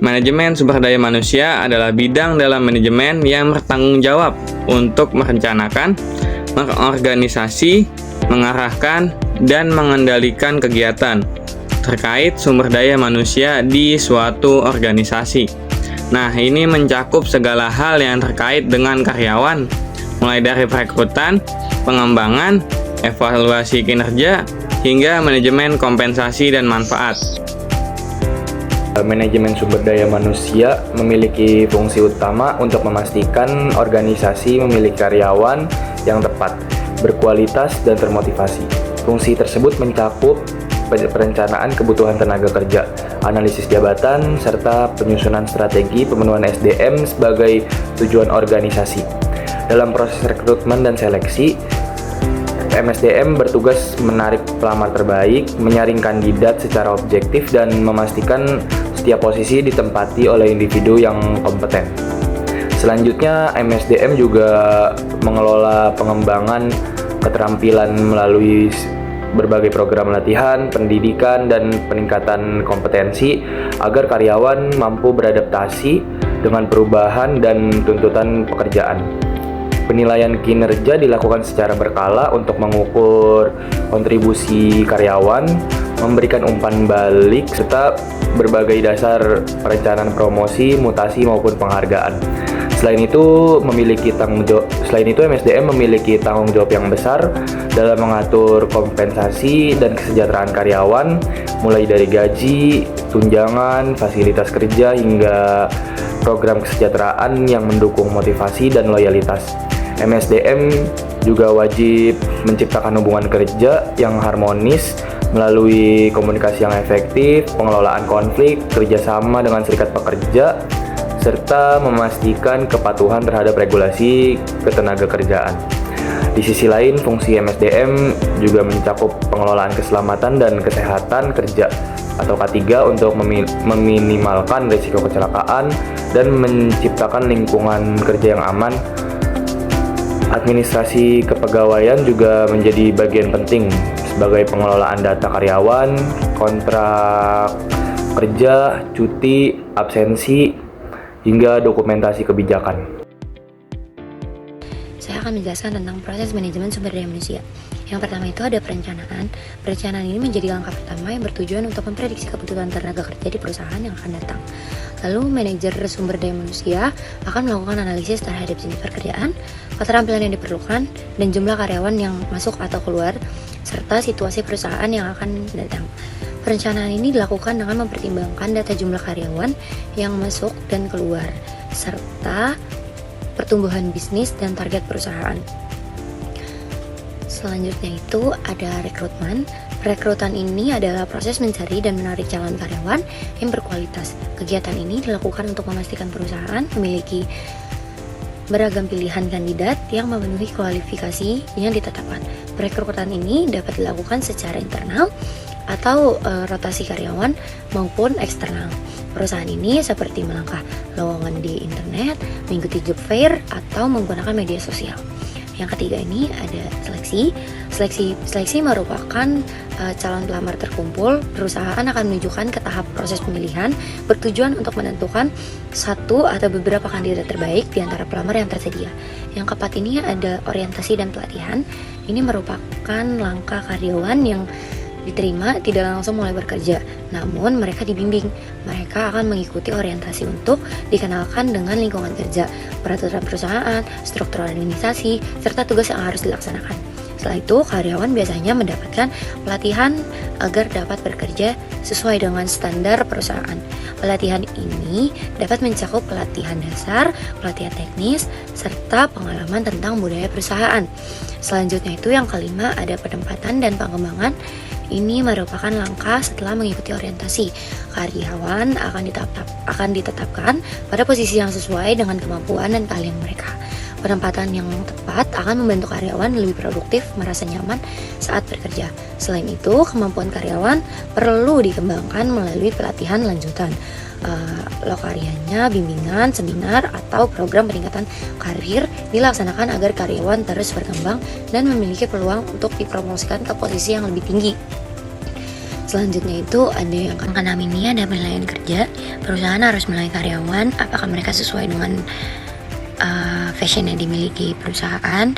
Manajemen sumber daya manusia adalah bidang dalam manajemen yang bertanggung jawab untuk merencanakan, mengorganisasi, mengarahkan, dan mengendalikan kegiatan terkait sumber daya manusia di suatu organisasi. Nah, ini mencakup segala hal yang terkait dengan karyawan, mulai dari perekrutan, pengembangan, evaluasi kinerja, hingga manajemen kompensasi dan manfaat. Manajemen sumber daya manusia memiliki fungsi utama untuk memastikan organisasi memiliki karyawan yang tepat, berkualitas, dan termotivasi. Fungsi tersebut mencakup perencanaan kebutuhan tenaga kerja, analisis jabatan, serta penyusunan strategi pemenuhan SDM sebagai tujuan organisasi. Dalam proses rekrutmen dan seleksi, MSDM bertugas menarik pelamar terbaik, menyaring kandidat secara objektif, dan memastikan setiap posisi ditempati oleh individu yang kompeten. Selanjutnya, MSDM juga mengelola pengembangan keterampilan melalui berbagai program latihan, pendidikan, dan peningkatan kompetensi agar karyawan mampu beradaptasi dengan perubahan dan tuntutan pekerjaan. Penilaian kinerja dilakukan secara berkala untuk mengukur kontribusi karyawan, memberikan umpan balik, serta berbagai dasar perencanaan promosi, mutasi, maupun penghargaan. Selain itu, MSDM memiliki tanggung jawab yang besar dalam mengatur kompensasi dan kesejahteraan karyawan, mulai dari gaji, tunjangan, fasilitas kerja, hingga program kesejahteraan yang mendukung motivasi dan loyalitas. MSDM juga wajib menciptakan hubungan kerja yang harmonis melalui komunikasi yang efektif, pengelolaan konflik, kerjasama dengan serikat pekerja, serta memastikan kepatuhan terhadap regulasi ketenagakerjaan. Di sisi lain, fungsi MSDM juga mencakup pengelolaan keselamatan dan kesehatan kerja atau K3 untuk meminimalkan risiko kecelakaan dan menciptakan lingkungan kerja yang aman. Administrasi kepegawaian juga menjadi bagian penting sebagai pengelolaan data karyawan, kontrak kerja, cuti, absensi, hingga dokumentasi kebijakan. Saya akan menjelaskan tentang proses manajemen sumber daya manusia. Yang pertama itu ada perencanaan. Perencanaan ini menjadi langkah pertama yang bertujuan untuk memprediksi kebutuhan tenaga kerja di perusahaan yang akan datang. Lalu manajer sumber daya manusia akan melakukan analisis terhadap jenis pekerjaan, keterampilan yang diperlukan, dan jumlah karyawan yang masuk atau keluar, serta situasi perusahaan yang akan datang. Perencanaan ini dilakukan dengan mempertimbangkan data jumlah karyawan yang masuk dan keluar, serta pertumbuhan bisnis dan target perusahaan. Selanjutnya itu ada rekrutmen. Perekrutan ini adalah proses mencari dan menarik calon karyawan yang berkualitas. Kegiatan ini dilakukan untuk memastikan perusahaan memiliki beragam pilihan kandidat yang memenuhi kualifikasi yang ditetapkan. Perekrutan ini dapat dilakukan secara internal atau rotasi karyawan maupun eksternal. Perusahaan ini seperti melangkah lowongan di internet, mengikuti job fair, atau menggunakan media sosial. Yang ketiga ini ada seleksi. Seleksi merupakan calon pelamar terkumpul. Perusahaan akan menunjukkan ke tahap proses pemilihan bertujuan untuk menentukan satu atau beberapa kandidat terbaik di antara pelamar yang tersedia. Yang keempat ini ada orientasi dan pelatihan. Ini merupakan langkah karyawan yang diterima tidak langsung mulai bekerja, namun mereka dibimbing. Mereka akan mengikuti orientasi untuk dikenalkan dengan lingkungan kerja, peraturan perusahaan, struktur organisasi, serta tugas yang harus dilaksanakan. Setelah itu, karyawan biasanya mendapatkan pelatihan agar dapat bekerja sesuai dengan standar perusahaan. Pelatihan ini dapat mencakup pelatihan dasar, pelatihan teknis, serta pengalaman tentang budaya perusahaan. Selanjutnya itu yang kelima ada penempatan dan pengembangan. Ini merupakan langkah setelah mengikuti orientasi. Karyawan akan ditetapkan pada posisi yang sesuai dengan kemampuan dan keahlian mereka. Penempatan yang tepat akan membantu karyawan lebih produktif, merasa nyaman saat bekerja. Selain itu, kemampuan karyawan perlu dikembangkan melalui pelatihan lanjutan. Lokariannya, bimbingan, seminar, atau program peningkatan karir dilaksanakan agar karyawan terus berkembang dan memiliki peluang untuk dipromosikan ke posisi yang lebih tinggi. selanjutnya itu ada yang keenam ini ada penilaian kerja. Perusahaan harus menilai karyawan apakah mereka sesuai dengan fashion yang dimiliki perusahaan.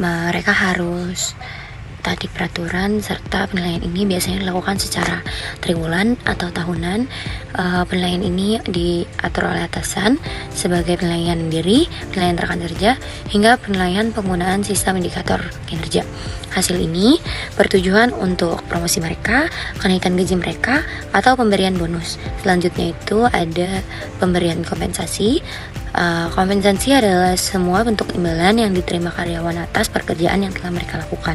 Mereka harus taati peraturan, serta penilaian ini biasanya dilakukan secara triwulan atau tahunan. Penilaian ini diatur oleh atasan sebagai penilaian diri, penilaian rekan kerja, hingga penilaian penggunaan sistem indikator kinerja. Hasil ini bertujuan untuk promosi mereka, kenaikan gaji mereka, atau pemberian bonus. Selanjutnya itu ada pemberian kompensasi. Kompensasi adalah semua bentuk imbalan yang diterima karyawan atas pekerjaan yang telah mereka lakukan.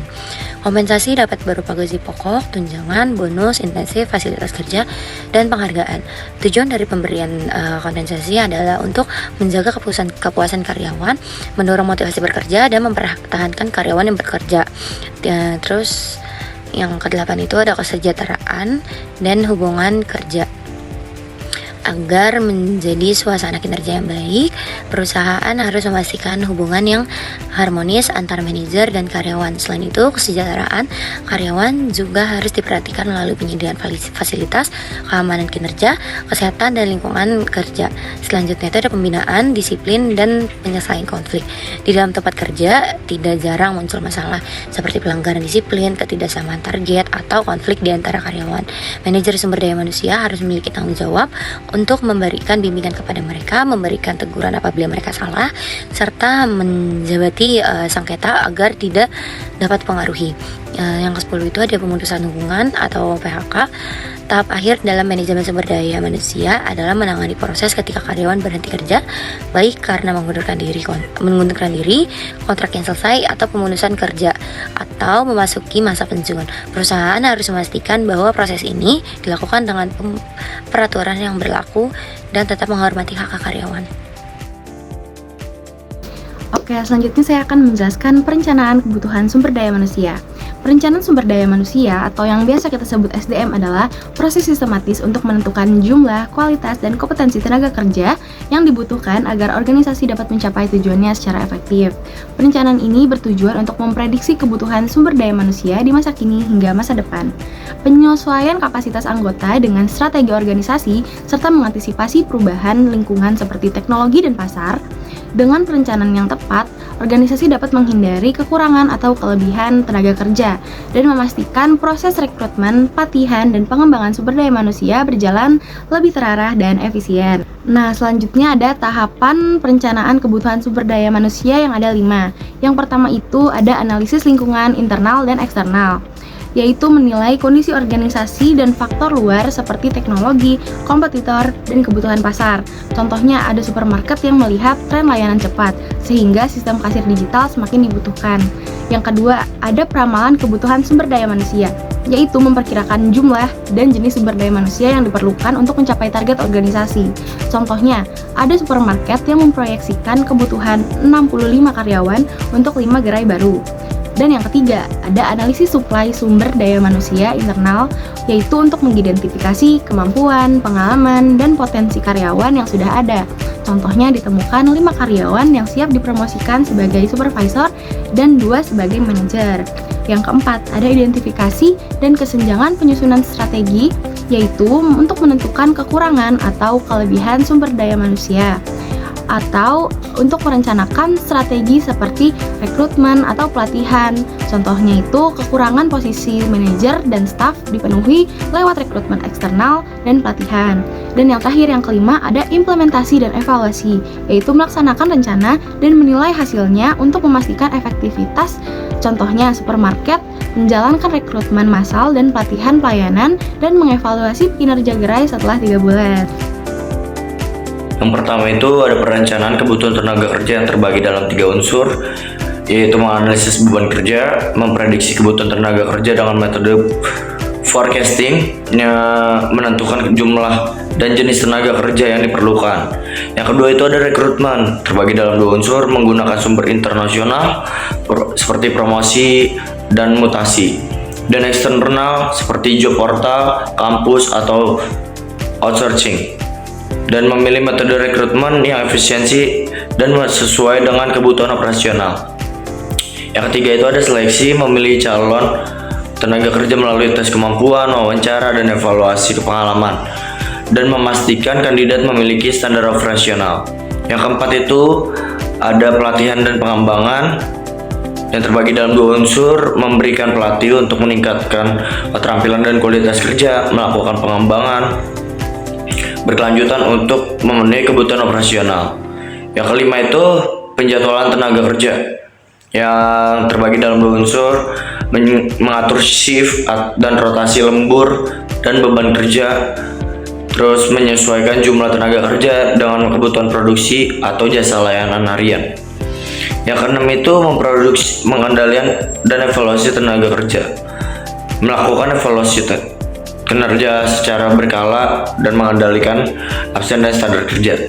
Kompensasi dapat berupa gaji pokok, tunjangan, bonus, intensif, fasilitas kerja, dan penghargaan. Tujuan dari pemberian kompensasi adalah untuk menjaga kepuasan karyawan, mendorong motivasi bekerja, dan mempertahankan karyawan yang bekerja. Terus yang ke-8 itu ada kesejahteraan dan hubungan kerja. Agar menjadi suasana kinerja yang baik, perusahaan harus memastikan hubungan yang harmonis antara manajer dan karyawan. Selain itu, kesejahteraan karyawan juga harus diperhatikan melalui penyediaan fasilitas, keamanan kinerja, kesehatan, dan lingkungan kerja. Selanjutnya itu ada pembinaan, disiplin, dan penyelesaian konflik. Di dalam tempat kerja, tidak jarang muncul masalah seperti pelanggaran disiplin, ketidaksamaan target, atau konflik di antara karyawan. Manajer sumber daya manusia harus memiliki tanggung jawab untuk memberikan bimbingan kepada mereka, memberikan teguran apabila mereka salah, serta menjabati sengketa agar tidak dapat pengaruhi. Yang ke-10 itu ada pemutusan hubungan atau PHK. Tahap akhir dalam manajemen sumber daya manusia adalah menangani proses ketika karyawan berhenti kerja, baik karena mengundurkan diri, kontrak yang selesai, atau pemutusan kerja, atau memasuki masa pensiun. Perusahaan harus memastikan bahwa proses ini dilakukan dengan peraturan yang berlaku dan tetap menghormati hak karyawan. Oke, selanjutnya saya akan menjelaskan perencanaan kebutuhan sumber daya manusia. Perencanaan sumber daya manusia atau yang biasa kita sebut SDM adalah proses sistematis untuk menentukan jumlah, kualitas, dan kompetensi tenaga kerja yang dibutuhkan agar organisasi dapat mencapai tujuannya secara efektif. Perencanaan ini bertujuan untuk memprediksi kebutuhan sumber daya manusia di masa kini hingga masa depan. Penyesuaian kapasitas anggota dengan strategi organisasi serta mengantisipasi perubahan lingkungan seperti teknologi dan pasar. Dengan perencanaan yang tepat, organisasi dapat menghindari kekurangan atau kelebihan tenaga kerja dan memastikan proses rekrutmen, pelatihan, dan pengembangan sumber daya manusia berjalan lebih terarah dan efisien. Nah, selanjutnya ada tahapan perencanaan kebutuhan sumber daya manusia yang ada 5. Yang pertama itu ada analisis lingkungan internal dan eksternal, yaitu menilai kondisi organisasi dan faktor luar seperti teknologi, kompetitor, dan kebutuhan pasar. Contohnya ada supermarket yang melihat tren layanan cepat, sehingga sistem kasir digital semakin dibutuhkan. Yang kedua, ada peramalan kebutuhan sumber daya manusia, yaitu memperkirakan jumlah dan jenis sumber daya manusia yang diperlukan untuk mencapai target organisasi. Contohnya, ada supermarket yang memproyeksikan kebutuhan 65 karyawan untuk 5 gerai baru. Dan yang ketiga, ada analisis suplai sumber daya manusia internal, yaitu untuk mengidentifikasi kemampuan, pengalaman, dan potensi karyawan yang sudah ada. Contohnya ditemukan 5 karyawan yang siap dipromosikan sebagai supervisor dan 2 sebagai manajer. Yang keempat, ada identifikasi dan kesenjangan penyusunan strategi, yaitu untuk menentukan kekurangan atau kelebihan sumber daya manusia, atau untuk merencanakan strategi seperti rekrutmen atau pelatihan. Contohnya itu kekurangan posisi manajer dan staf dipenuhi lewat rekrutmen eksternal dan pelatihan. Dan yang terakhir, yang kelima, ada implementasi dan evaluasi, yaitu melaksanakan rencana dan menilai hasilnya untuk memastikan efektivitas. Contohnya supermarket menjalankan rekrutmen massal dan pelatihan pelayanan dan mengevaluasi kinerja gerai setelah 3 bulan. Yang pertama itu ada perencanaan kebutuhan tenaga kerja yang terbagi dalam 3 unsur, yaitu menganalisis beban kerja, memprediksi kebutuhan tenaga kerja dengan metode forecasting, menentukan jumlah dan jenis tenaga kerja yang diperlukan. Yang kedua itu ada rekrutmen, terbagi dalam 2 unsur, menggunakan sumber internasional seperti promosi dan mutasi, dan eksternal seperti job portal, kampus, atau outsourcing, dan memilih metode rekrutmen yang efisiensi dan sesuai dengan kebutuhan operasional. Yang ketiga itu ada seleksi, memilih calon tenaga kerja melalui tes kemampuan, wawancara, dan evaluasi pengalaman, dan memastikan kandidat memiliki standar operasional. Yang keempat itu ada pelatihan dan pengembangan yang terbagi dalam 2 unsur, memberikan pelatih untuk meningkatkan keterampilan dan kualitas kerja, melakukan pengembangan berkelanjutan untuk memenuhi kebutuhan operasional. Yang kelima itu penjadwalan tenaga kerja yang terbagi dalam 2 unsur, mengatur shift dan rotasi lembur dan beban kerja, terus menyesuaikan jumlah tenaga kerja dengan kebutuhan produksi atau jasa layanan harian. Yang keenam itu memproduksi, pengendalian dan evaluasi tenaga kerja, melakukan evaluasi kinerja secara berkala dan mengendalikan absen dan standar kerja.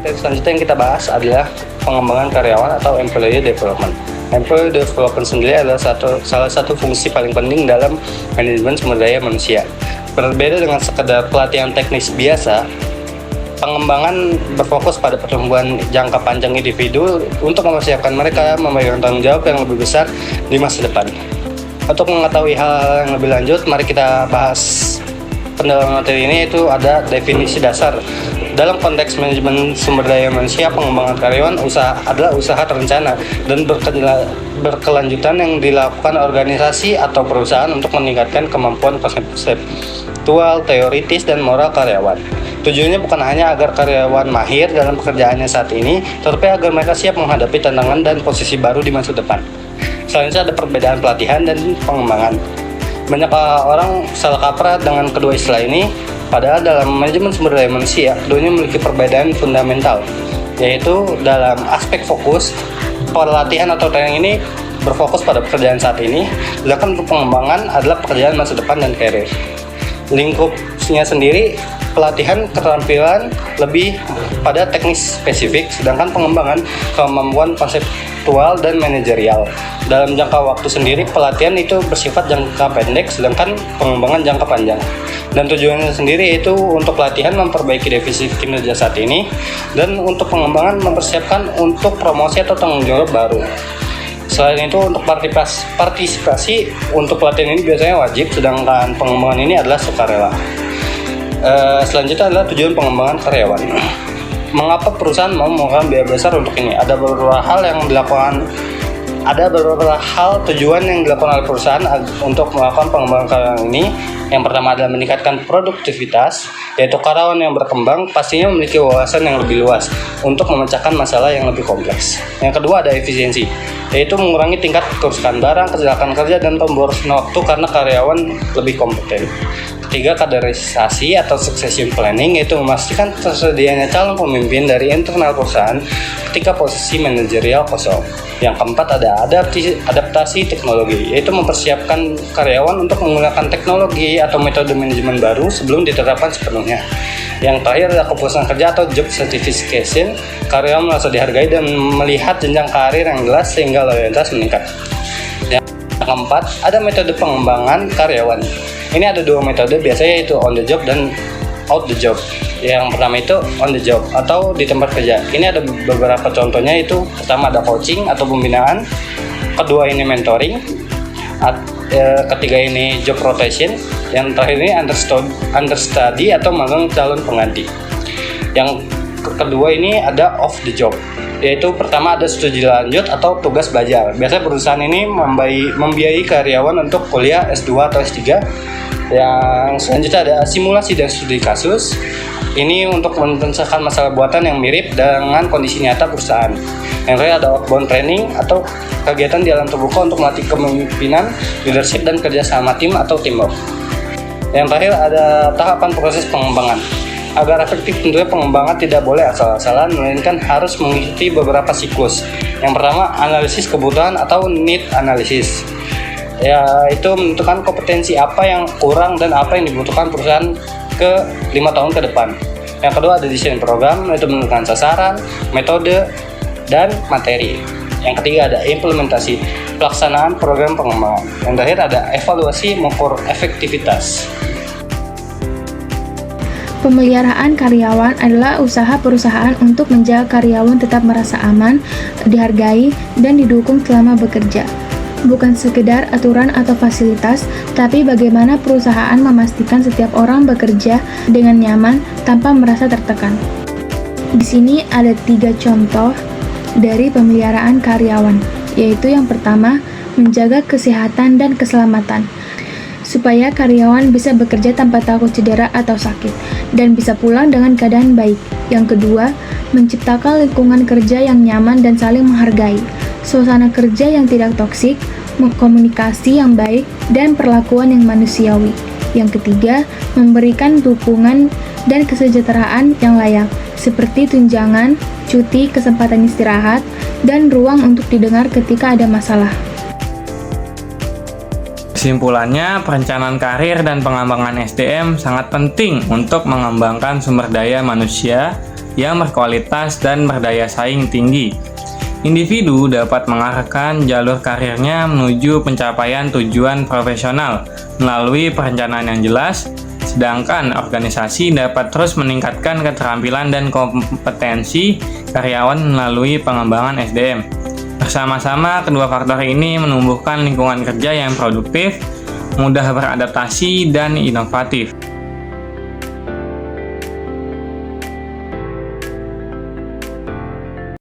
Selanjutnya yang kita bahas adalah pengembangan karyawan atau employee development. Employee development sendiri adalah salah satu fungsi paling penting dalam manajemen sumber daya manusia. Berbeda dengan sekedar pelatihan teknis biasa, pengembangan berfokus pada pertumbuhan jangka panjang individu untuk mempersiapkan mereka memegang tanggung jawab yang lebih besar di masa depan. Untuk mengetahui hal yang lebih lanjut, mari kita bahas pendalaman materi ini. Itu ada definisi dasar. Dalam konteks manajemen sumber daya manusia, pengembangan karyawan adalah usaha terencana dan berkelanjutan yang dilakukan organisasi atau perusahaan untuk meningkatkan kemampuan konseptual, teoritis, dan moral karyawan. Tujuannya bukan hanya agar karyawan mahir dalam pekerjaannya saat ini, tetapi agar mereka siap menghadapi tantangan dan posisi baru di masa depan. Selanjutnya ada perbedaan pelatihan dan pengembangan. Banyak orang salah kaprah dengan kedua istilah ini, padahal dalam manajemen sumber daya manusia, keduanya memiliki perbedaan fundamental, yaitu dalam aspek fokus, pelatihan atau training ini berfokus pada pekerjaan saat ini, sedangkan untuk pengembangan adalah pekerjaan masa depan dan karir. Lingkupnya sendiri, pelatihan keterampilan lebih pada teknis spesifik, sedangkan pengembangan kemampuan konseptual dan manajerial. Dalam jangka waktu sendiri, pelatihan itu bersifat jangka pendek, sedangkan pengembangan jangka panjang. Dan tujuannya sendiri yaitu untuk pelatihan memperbaiki defisit kinerja saat ini, dan untuk pengembangan mempersiapkan untuk promosi atau tanggung jawab baru. Selain itu, untuk partisipasi untuk pelatihan ini biasanya wajib, sedangkan pengembangan ini adalah sukarela. Selanjutnya adalah tujuan pengembangan karyawan. Mengapa perusahaan mau mengeluarkan biaya besar untuk ini? Ada beberapa hal tujuan yang dilakukan oleh perusahaan untuk melakukan pengembangan karyawan ini. Yang pertama adalah meningkatkan produktivitas, yaitu karyawan yang berkembang pastinya memiliki wawasan yang lebih luas untuk memecahkan masalah yang lebih kompleks. Yang kedua ada efisiensi, yaitu mengurangi tingkat kerusakan barang, kecelakaan kerja, dan pemborosan waktu karena karyawan lebih kompeten. Ketiga, kaderisasi atau succession planning, yaitu memastikan tersedianya calon pemimpin dari internal perusahaan ketika posisi manajerial kosong. Yang keempat ada adaptasi teknologi, yaitu mempersiapkan karyawan untuk menggunakan teknologi atau metode manajemen baru sebelum diterapkan sepenuhnya. Yang terakhir adalah kepuasan kerja atau job certification, karyawan merasa dihargai dan melihat jenjang karir yang jelas sehingga loyalitas meningkat. Yang keempat ada metode pengembangan karyawan. Ini ada 2 metode biasanya, yaitu on the job dan out the job. Yang pertama itu on the job atau di tempat kerja. Ini ada beberapa contohnya, itu pertama ada coaching atau pembinaan, kedua ini mentoring, ketiga ini job rotation, yang terakhir ini understudy atau magang calon pengganti. Yang kedua ini ada off the job, yaitu pertama ada studi lanjut atau tugas belajar. Biasanya perusahaan ini membiayai karyawan untuk kuliah S2 atau S3. Yang selanjutnya ada simulasi dan studi kasus. Ini untuk memecahkan masalah buatan yang mirip dengan kondisi nyata perusahaan. Yang terakhir ada outbound training atau kegiatan di alam terbuka untuk melatih kepemimpinan, leadership, dan kerja sama tim atau teamwork. Yang terakhir ada tahapan proses pengembangan. Agar efektif tentunya pengembangan tidak boleh asal-asalan, melainkan harus mengikuti beberapa siklus. Yang pertama, analisis kebutuhan atau need analysis, yaitu menentukan kompetensi apa yang kurang dan apa yang dibutuhkan perusahaan ke 5 tahun ke depan. Yang kedua ada desain program, yaitu menentukan sasaran, metode, dan materi. Yang ketiga ada implementasi, pelaksanaan program pengembangan. Yang terakhir ada evaluasi mengukur efektivitas. Pemeliharaan karyawan adalah usaha perusahaan untuk menjaga karyawan tetap merasa aman, dihargai, dan didukung selama bekerja. bukan sekedar aturan atau fasilitas, tapi bagaimana perusahaan memastikan setiap orang bekerja dengan nyaman tanpa merasa tertekan. Di sini ada 3 contoh dari pemeliharaan karyawan, yaitu yang pertama, menjaga kesehatan dan keselamatan, supaya karyawan bisa bekerja tanpa takut cedera atau sakit, dan bisa pulang dengan keadaan baik. Yang kedua, menciptakan lingkungan kerja yang nyaman dan saling menghargai, suasana kerja yang tidak toksik, komunikasi yang baik, dan perlakuan yang manusiawi. Yang ketiga, memberikan dukungan dan kesejahteraan yang layak, seperti tunjangan, cuti, kesempatan istirahat, dan ruang untuk didengar ketika ada masalah. Kesimpulannya, perencanaan karir dan pengembangan SDM sangat penting untuk mengembangkan sumber daya manusia yang berkualitas dan berdaya saing tinggi. Individu dapat mengarahkan jalur karirnya menuju pencapaian tujuan profesional melalui perencanaan yang jelas, sedangkan organisasi dapat terus meningkatkan keterampilan dan kompetensi karyawan melalui pengembangan SDM. Bersama-sama, kedua faktor ini menumbuhkan lingkungan kerja yang produktif, mudah beradaptasi, dan inovatif.